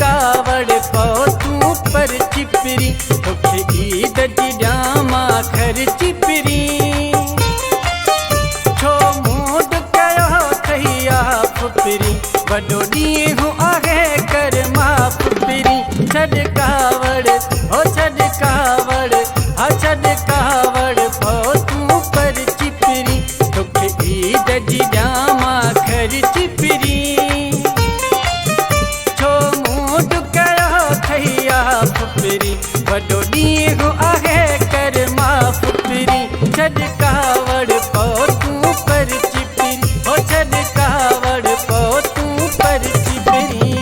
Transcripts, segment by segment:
कावड़ पाओ तू पर चिपरी तोखे ईद जी जामा खर चिपरी छो मूड कयो थैया फुपरी वडो ॾींहुं हूँ आहे कर मां फुपरी छॾ कावड़ हो छॾ कावड़ हा छॾ कावड़ पाओ तू पर चिपरी तोखे ईद जी जामा खर चिपरी फुपरी वडो ॾींहुं आहे कर मां फुपरी छॾ कावड़ पाओ तू पर चिपरी हो छॾ कावड़ पाओ तू पर चिपरी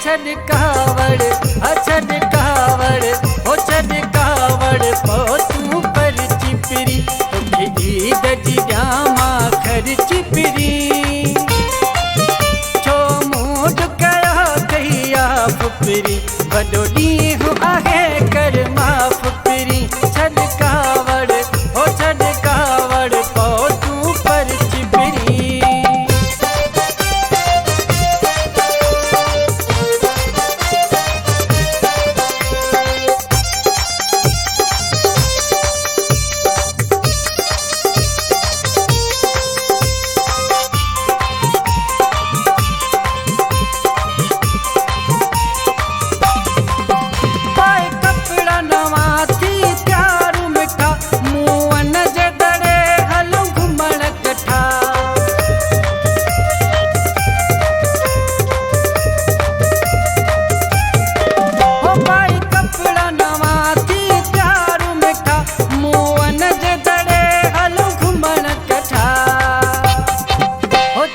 छॾ कावड़ हा छॾ कावड़ हो छॾ कावड़ पाओ तू पर चिपरी तोखे ईद जी जामा खर चिपरी छो मूड कयो थैया फुपरी वडो ॾींहुं आहे कर मां फुपरी छॾ कावड़ हो छॾ कावड़ पाओ तू पर चिपरी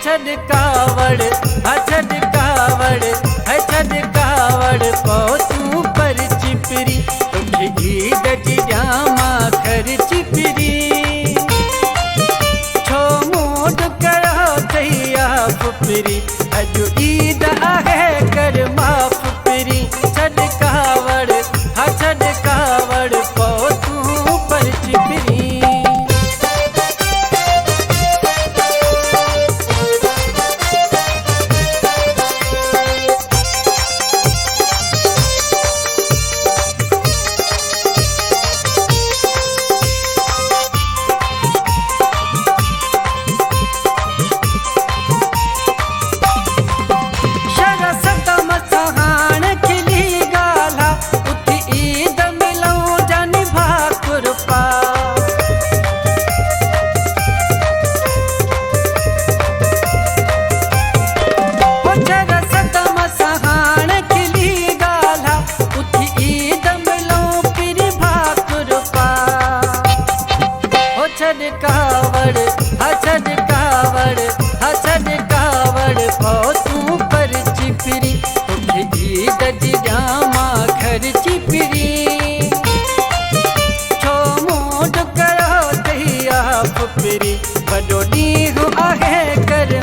छॾ कावड़ हा छॾ कावड़ है छॾ कावड़ पाओ तू पर चिपरी तोखे ईद जी जामा खर चिपरी छो मूड कयो थैया फुपरी अॼु ईद आहे कर मां फुपरी छॾ कावड़ हा छॾ कावड़ पाओ तू पर चिपरी छॾ कावड़ हा छॾ कावड़ हा छॾ कावड़ पाओ तू पर चिपरी तोखे ईद जी जामा खर चिपरी छो मूड कयो थैया फुपरी वडो ॾींहुं आहे कर